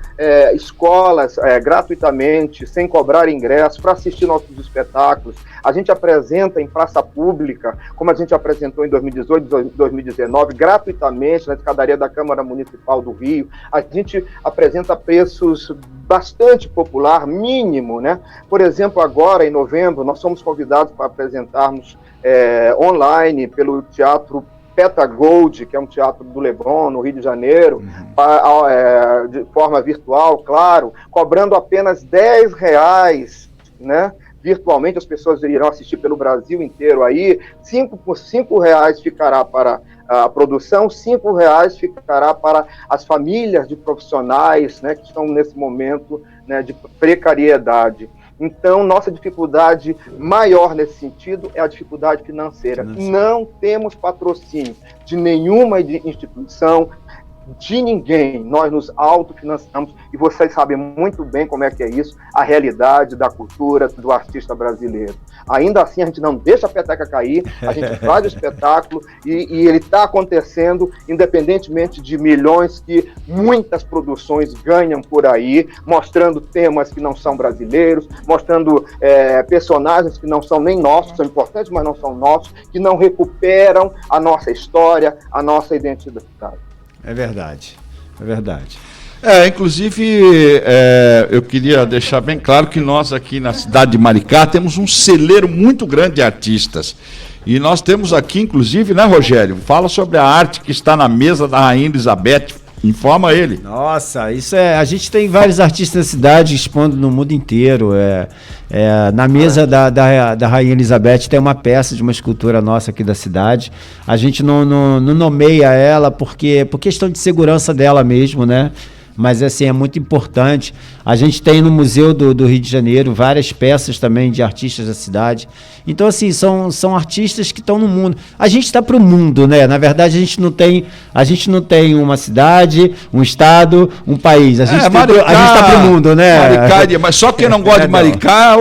escolas gratuitamente, sem cobrar ingresso, para assistir nossos espetáculos. A gente apresenta em praça pública, como a gente apresentou em 2018 e 2019, gratuitamente na escadaria da Câmara Municipal do Rio. A gente apresenta preços bastante popular, mínimo, né? Por exemplo, agora em novembro, nós somos convidados para apresentarmos online pelo Teatro Peta Gold, que é um teatro do Leblon, no Rio de Janeiro, de forma virtual, claro, cobrando apenas R$10, né? Virtualmente, as pessoas irão assistir pelo Brasil inteiro aí, R$5 ficará para a produção, R$5 ficará para as famílias de profissionais, né, que estão nesse momento, né, de precariedade. Então, nossa dificuldade maior nesse sentido é a dificuldade financeira. Não temos patrocínio de nenhuma instituição, de ninguém. Nós nos autofinanciamos e vocês sabem muito bem como é que é isso, a realidade da cultura do artista brasileiro. Ainda assim, a gente não deixa a peteca cair, a gente faz o espetáculo e ele está acontecendo independentemente de milhões que muitas produções ganham por aí, mostrando temas que não são brasileiros, mostrando personagens que não são nem nossos, são importantes, mas não são nossos, que não recuperam a nossa história, a nossa identidade. É verdade, é verdade. Inclusive, eu queria deixar bem claro que nós aqui na cidade de Maricá temos um celeiro muito grande de artistas. E nós temos aqui, inclusive, né, Rogério? Fala sobre a arte que está na mesa da Rainha Elizabeth. Informa ele. Nossa, isso a gente tem vários artistas da cidade expondo no mundo inteiro. Na mesa da Rainha Elizabeth tem uma peça de uma escultura nossa aqui da cidade. A gente não nomeia ela por questão de segurança dela mesmo, né? Mas assim, é muito importante. A gente tem no Museu do Rio de Janeiro várias peças também de artistas da cidade. Então, assim, são artistas que estão no mundo. A gente está para o mundo, né? Na verdade, a gente não tem uma cidade, um estado, um país. A gente está para o mundo, né? Maricá, mas só quem não gosta de Maricá é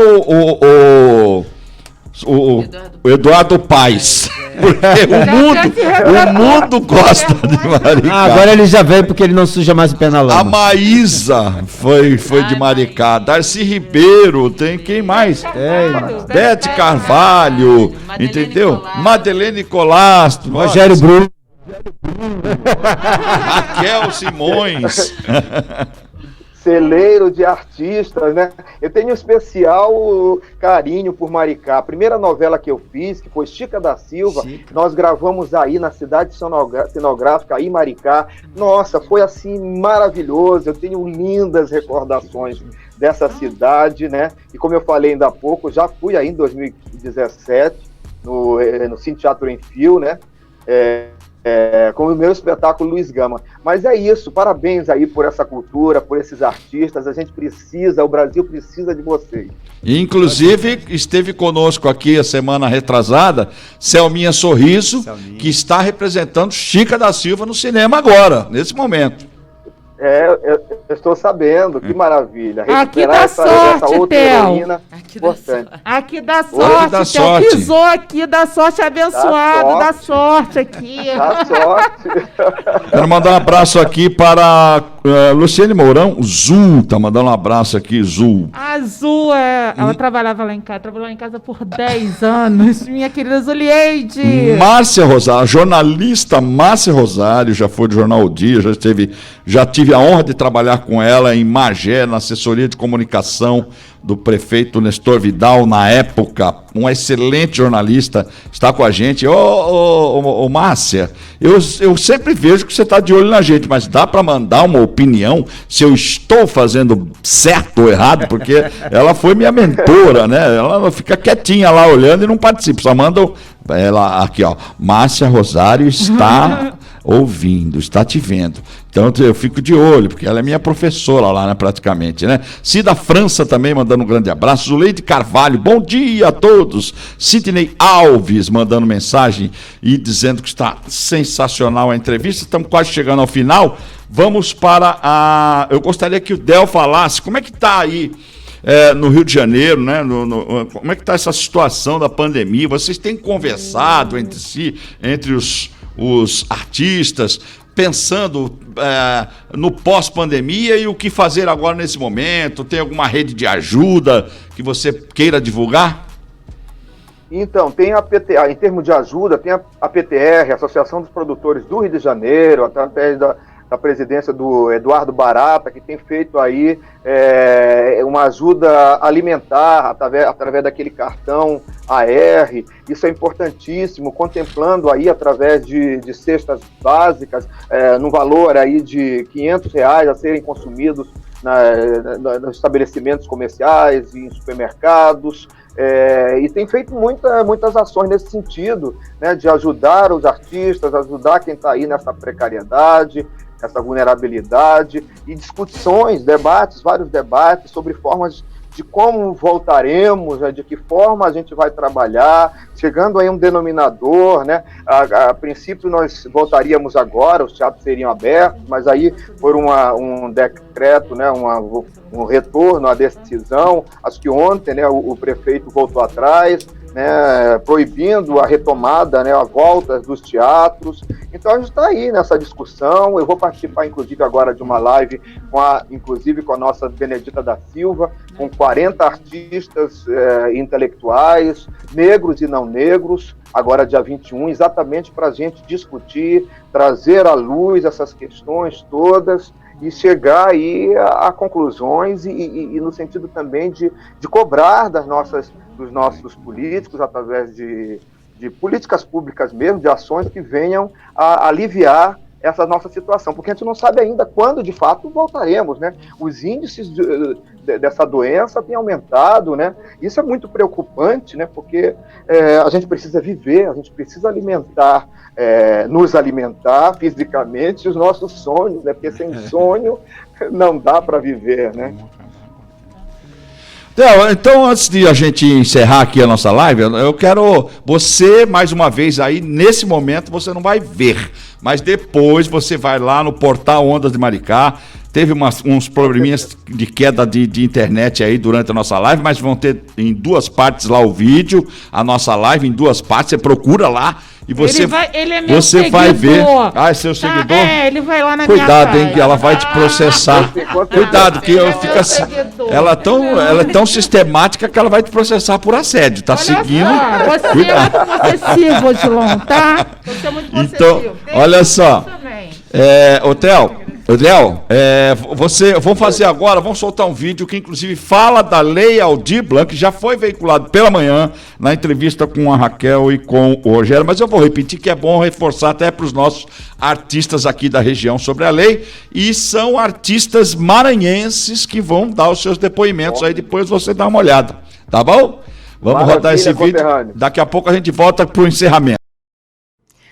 o Eduardo Paes. Porque o mundo gosta de Maricá. Agora ele já veio porque ele não suja mais o pé na lama. A Maísa foi de Maricá. Darcy Ribeiro, tem quem mais? Bete Carvalho, entendeu? Madeleine Colastro. Rogério Bruno. Raquel Simões. Celeiro de artistas, né? Eu tenho um especial carinho por Maricá. A primeira novela que eu fiz, que foi Chica da Silva, nós gravamos aí na cidade cenográfica, aí em Maricá. Nossa, foi assim maravilhoso. Eu tenho lindas recordações dessa cidade, né? E como eu falei ainda há pouco, eu já fui aí em 2017 no Cine Teatro em Fio, né? com o meu espetáculo Luiz Gama. Mas é isso, parabéns aí por essa cultura, por esses artistas, a gente precisa, o Brasil precisa de vocês. Inclusive, esteve conosco aqui a semana retrasada, Selminha Sorriso, que está representando Chica da Silva no cinema agora, nesse momento. Eu estou sabendo, que maravilha. Aqui dá sorte, Theo. Aqui dá sorte, Theo. Pisou aqui, dá sorte abençoado, dá sorte aqui. Dá sorte. Quero mandar um abraço aqui para Luciane Mourão, Zul, tá mandando um abraço aqui, Zul. A Zul, ela trabalhou lá em casa por 10 anos, minha querida Zulieide. Márcia Rosário, a jornalista Márcia Rosário, já foi do Jornal O Dia, já tive a honra de trabalhar com ela em Magé, na assessoria de comunicação do prefeito Nestor Vidal, na época, um excelente jornalista, está com a gente. Ô Márcia, eu sempre vejo que você está de olho na gente, mas dá para mandar uma opinião se eu estou fazendo certo ou errado, porque ela foi minha mentora, né? Ela fica quietinha lá olhando e não participa, só manda ela aqui, ó, Márcia Rosário está ouvindo, está te vendo. Então eu fico de olho, porque ela é minha professora lá, né, praticamente, né? Cida França também mandando um grande abraço. Zuleide Carvalho, bom dia a todos. Sidney Alves mandando mensagem e dizendo que está sensacional a entrevista. Estamos quase chegando ao final. Vamos para a... Eu gostaria que o Del falasse como é que está aí no Rio de Janeiro, né? Como é que está essa situação da pandemia? Vocês têm conversado entre si, entre os artistas, pensando no pós-pandemia e o que fazer agora nesse momento? Tem alguma rede de ajuda que você queira divulgar? Então, tem em termos de ajuda, tem a PTR, a Associação dos Produtores do Rio de Janeiro, através da presidência do Eduardo Barata, que tem feito aí uma ajuda alimentar através daquele cartão AR. Isso é importantíssimo, contemplando aí através de cestas básicas, no valor aí de R$500 a serem consumidos nos estabelecimentos comerciais e em supermercados. E tem feito muitas ações nesse sentido, né, de ajudar os artistas, ajudar quem está aí nessa precariedade, essa vulnerabilidade, e discussões, vários debates sobre formas de como voltaremos, né, de que forma a gente vai trabalhar, chegando aí um denominador, né? A princípio nós voltaríamos agora, os teatros seriam abertos, mas aí por um decreto, né, um retorno à decisão, acho que ontem, né, o prefeito voltou atrás, né, proibindo a retomada, né, a volta dos teatros. Então a gente está aí nessa discussão. Eu vou participar, inclusive, agora de uma live com a nossa Benedita da Silva, com 40 artistas intelectuais, negros e não negros, agora dia 21, exatamente para a gente discutir, trazer à luz essas questões todas e chegar aí a conclusões e no sentido também de cobrar dos nossos políticos, através de políticas públicas mesmo, de ações que venham a aliviar essa nossa situação, porque a gente não sabe ainda quando de fato voltaremos, né? Os índices dessa doença têm aumentado, né? Isso é muito preocupante, né? Porque a gente precisa viver, a gente precisa alimentar, nos alimentar fisicamente os nossos sonhos, né? Porque sem sonho não dá para viver, né? Então, antes de a gente encerrar aqui a nossa live, eu quero você, mais uma vez aí, nesse momento você não vai ver, mas depois você vai lá no portal Ondas de Maricá. Teve uns probleminhas de queda de internet aí durante a nossa live, mas vão ter em 2 partes lá o vídeo, a nossa live em 2 partes, você procura lá e você vai ver. Ah, é seu seguidor? Ele vai lá na Cuidado, minha hein, que ela vai te processar. Cuidado, que fica ela é tão sistemática que ela vai te processar por assédio, tá? Seguindo. Você cuidado. É muito possessivo, Odilon, tá? Você é muito possessivo. Então, olha só. Léo, vamos fazer agora, vamos soltar um vídeo que inclusive fala da Lei Aldir Blanc, que já foi veiculado pela manhã na entrevista com a Raquel e com o Rogério, mas eu vou repetir que é bom reforçar até para os nossos artistas aqui da região sobre a lei, e são artistas maranhenses que vão dar os seus depoimentos aí, depois você dá uma olhada, tá bom? Vamos rodar esse vídeo, daqui a pouco a gente volta para o encerramento.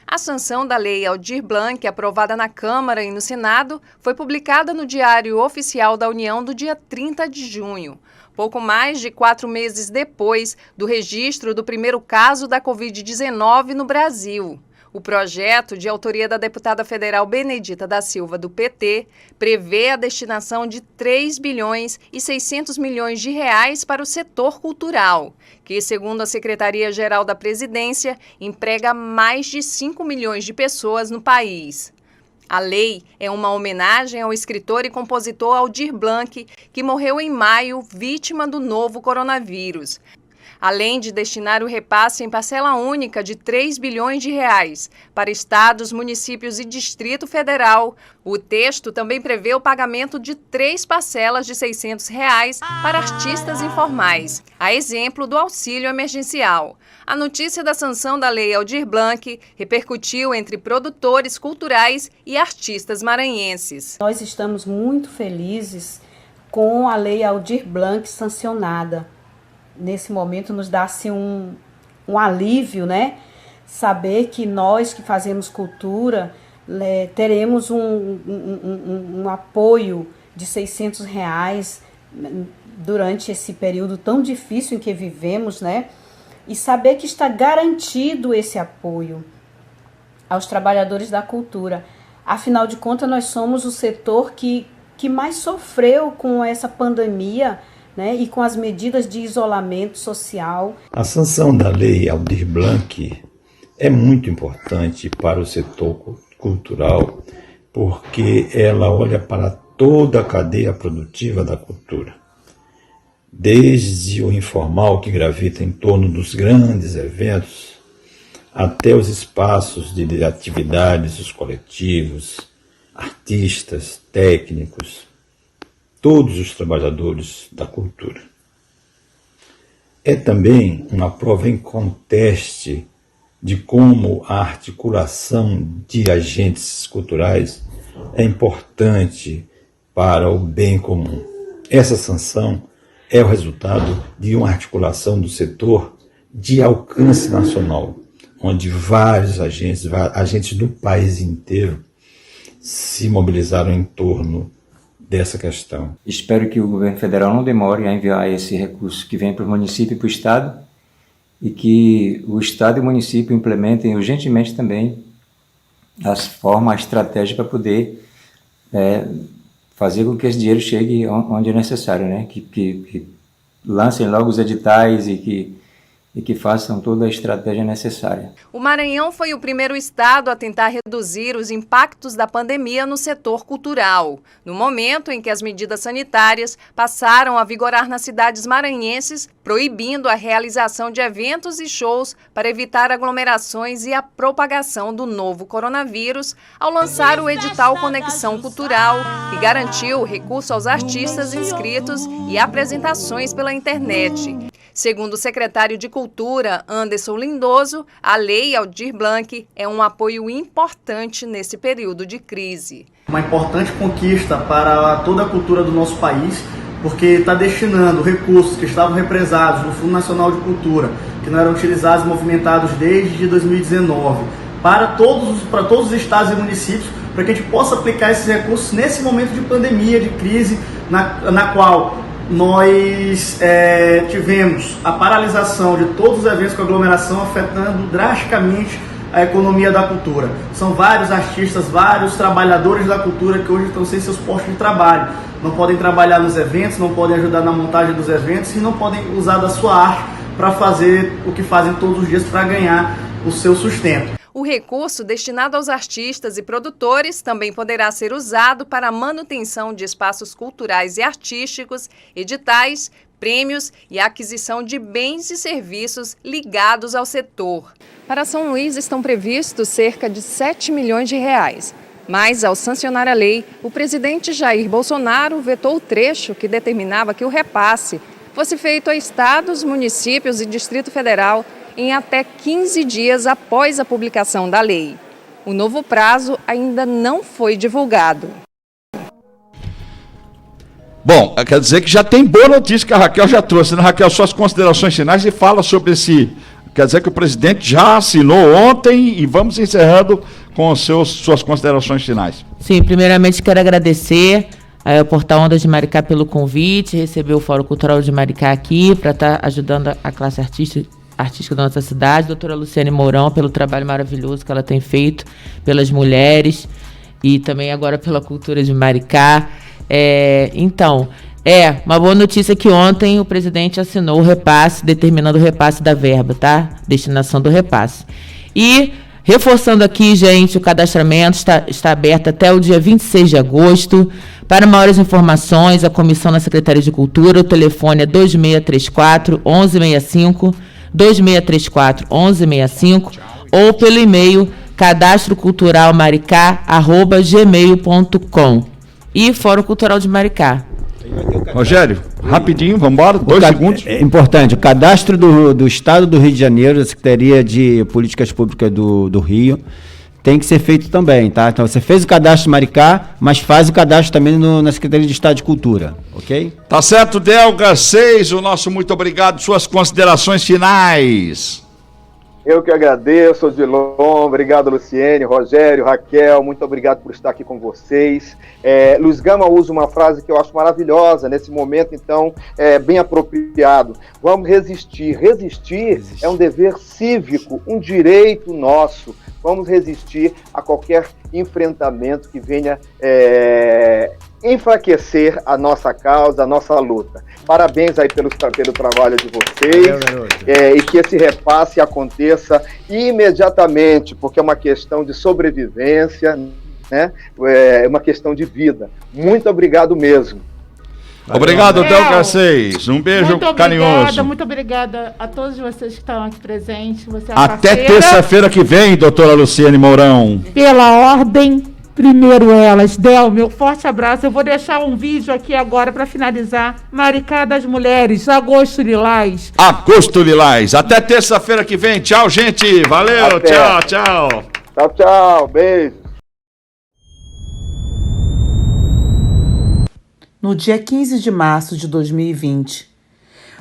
A sanção da Lei Aldir Blanc, aprovada na Câmara e no Senado, foi publicada no Diário Oficial da União do dia 30 de junho. Pouco mais de 4 meses depois do registro do primeiro caso da Covid-19 no Brasil. O projeto, de autoria da deputada federal Benedita da Silva, do PT, prevê a destinação de 3 bilhões e 600 milhões de reais para o setor cultural, que, segundo a Secretaria-Geral da Presidência, emprega mais de 5 milhões de pessoas no país. A lei é uma homenagem ao escritor e compositor Aldir Blanc, que morreu em maio, vítima do novo coronavírus. Além de destinar o repasse em parcela única de 3 bilhões de reais para estados, municípios e Distrito Federal, o texto também prevê o pagamento de 3 parcelas de R$ 600 reais para artistas informais, a exemplo do auxílio emergencial. A notícia da sanção da Lei Aldir Blanc repercutiu entre produtores culturais e artistas maranhenses. Nós estamos muito felizes com a Lei Aldir Blanc sancionada. Nesse momento nos dá assim, um alívio, né? Saber que nós que fazemos cultura teremos um apoio de R$ 600 reais durante esse período tão difícil em que vivemos, né? E saber que está garantido esse apoio aos trabalhadores da cultura. Afinal de contas, nós somos o setor que mais sofreu com essa pandemia, né, e com as medidas de isolamento social. A sanção da Lei Aldir Blanc é muito importante para o setor cultural, porque ela olha para toda a cadeia produtiva da cultura. Desde o informal que gravita em torno dos grandes eventos, até os espaços de atividades, os coletivos, artistas, técnicos, todos os trabalhadores da cultura. É também uma prova inconteste de como a articulação de agentes culturais é importante para o bem comum. Essa sanção é o resultado de uma articulação do setor de alcance nacional, onde vários agentes do país inteiro se mobilizaram em torno dessa questão. Espero que o governo federal não demore a enviar esse recurso que vem para o município e para o estado e que o estado e o município implementem urgentemente também as formas, a estratégia para poder fazer com que esse dinheiro chegue onde é necessário, né? Que lancem logo os editais e que façam toda a estratégia necessária. O Maranhão foi o primeiro estado a tentar reduzir os impactos da pandemia no setor cultural, no momento em que as medidas sanitárias passaram a vigorar nas cidades maranhenses, proibindo a realização de eventos e shows para evitar aglomerações e a propagação do novo coronavírus, ao lançar o edital Conexão Cultural, que garantiu o recurso aos artistas inscritos e apresentações pela internet. Segundo o secretário de Cultura, Anderson Lindoso, a Lei Aldir Blanc é um apoio importante nesse período de crise. Uma importante conquista para toda a cultura do nosso país, porque está destinando recursos que estavam represados no Fundo Nacional de Cultura, que não eram utilizados e movimentados desde 2019, para todos os estados e municípios, para que a gente possa aplicar esses recursos nesse momento de pandemia, de crise, na qual nós tivemos a paralisação de todos os eventos com aglomeração, afetando drasticamente a economia da cultura. São vários artistas, vários trabalhadores da cultura que hoje estão sem seus postos de trabalho. Não podem trabalhar nos eventos, não podem ajudar na montagem dos eventos e não podem usar da sua arte para fazer o que fazem todos os dias para ganhar o seu sustento. O recurso destinado aos artistas e produtores também poderá ser usado para a manutenção de espaços culturais e artísticos, editais, prêmios e aquisição de bens e serviços ligados ao setor. Para São Luís estão previstos cerca de 7 milhões de reais. Mas, ao sancionar a lei, o presidente Jair Bolsonaro vetou o trecho que determinava que o repasse fosse feito a estados, municípios e Distrito Federal em até 15 dias após a publicação da lei. O novo prazo ainda não foi divulgado. Bom, quer dizer que já tem boa notícia que a Raquel já trouxe, né, Raquel? Suas considerações finais e fala sobre esse Quer dizer que o presidente já assinou ontem e vamos encerrando com suas considerações finais. Sim, primeiramente quero agradecer ao Portal Ondas de Maricá pelo convite, receber o Fórum Cultural de Maricá aqui para estar ajudando a classe artística da nossa cidade, doutora Luciane Mourão, pelo trabalho maravilhoso que ela tem feito pelas mulheres e também agora pela cultura de Maricá. Uma boa notícia que ontem o presidente assinou o repasse, determinando o repasse da verba, tá? Destinação do repasse. E, reforçando aqui, gente, o cadastramento está aberto até o dia 26 de agosto. Para maiores informações, a comissão na Secretaria de Cultura, o telefone é 2634-1165, 2634-1165, ou pelo e-mail cadastroculturalmaricá@gmail.com. E Fórum Cultural de Maricá. Rogério, rapidinho, vamos embora, 2 segundos. É importante, o cadastro do Estado do Rio de Janeiro, da Secretaria de Políticas Públicas do Rio, tem que ser feito também, tá? Então você fez o cadastro Maricá, mas faz o cadastro também na Secretaria de Estado de Cultura, ok? Tá certo, Del Garcês, o nosso muito obrigado, suas considerações finais. Eu que agradeço, Odilon, obrigado, Luciene, Rogério, Raquel, muito obrigado por estar aqui com vocês. Luiz Gama usa uma frase que eu acho maravilhosa, nesse momento, então, bem apropriado. Vamos resistir. Resistir é um dever cívico, um direito nosso. Vamos resistir a qualquer enfrentamento que venha enfraquecer a nossa causa, a nossa luta. Parabéns aí pelo trabalho de vocês. E que esse repasse aconteça imediatamente, porque é uma questão de sobrevivência, né? É uma questão de vida. Muito obrigado mesmo. Obrigado, Del Garcês. Um beijo carinhoso. Muito obrigada a todos vocês que estão aqui presentes. Você é até terça-feira que vem, doutora Luciane Mourão. Pela ordem, primeiro elas. Del, meu forte abraço. Eu vou deixar um vídeo aqui agora para finalizar. Maricá das Mulheres, Agosto Lilás. Agosto Lilás. Até terça-feira que vem. Tchau, gente. Valeu. Até. Tchau, tchau. Tchau, tchau. Beijo. No dia 15 de março de 2020,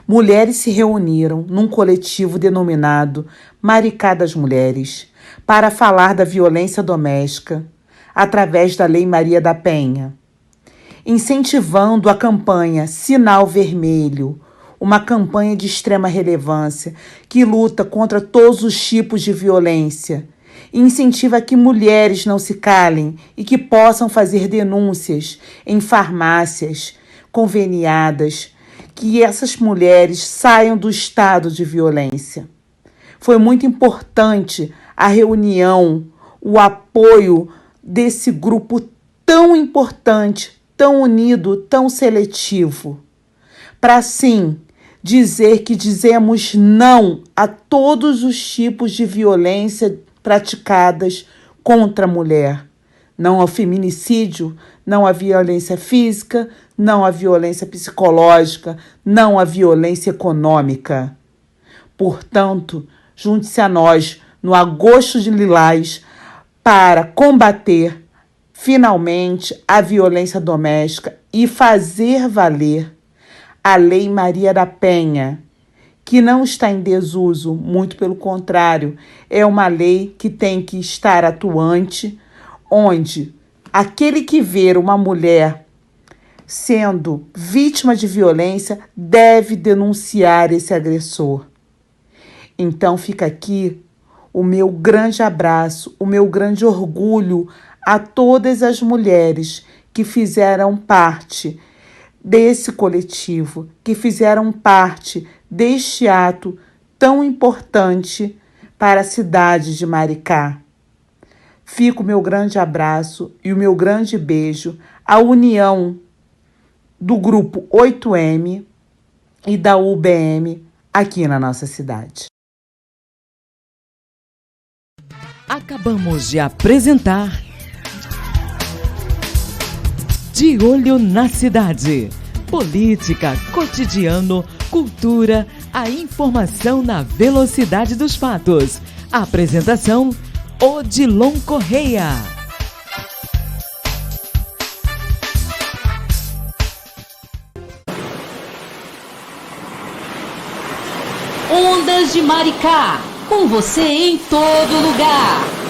mulheres se reuniram num coletivo denominado Maricá das Mulheres para falar da violência doméstica através da Lei Maria da Penha, incentivando a campanha Sinal Vermelho, uma campanha de extrema relevância que luta contra todos os tipos de violência, e incentiva que mulheres não se calem e que possam fazer denúncias em farmácias conveniadas, que essas mulheres saiam do estado de violência. Foi muito importante a reunião, o apoio desse grupo tão importante, tão unido, tão seletivo, para sim dizer que dizemos não a todos os tipos de violência praticadas contra a mulher. Não ao feminicídio, não à violência física, não à violência psicológica, não à violência econômica. Portanto, junte-se a nós no Agosto de Lilás para combater finalmente a violência doméstica e fazer valer a Lei Maria da Penha, que não está em desuso, muito pelo contrário, é uma lei que tem que estar atuante, onde aquele que ver uma mulher sendo vítima de violência deve denunciar esse agressor. Então fica aqui o meu grande abraço, o meu grande orgulho a todas as mulheres que fizeram parte desse coletivo, que fizeram parte deste ato tão importante para a cidade de Maricá. Fica o meu grande abraço e o meu grande beijo à união do Grupo 8M e da UBM aqui na nossa cidade. Acabamos de apresentar De Olho na Cidade. Política, cotidiano, cultura, a informação na velocidade dos fatos. Apresentação, Odilon Correia. Ondas de Maricá, com você em todo lugar.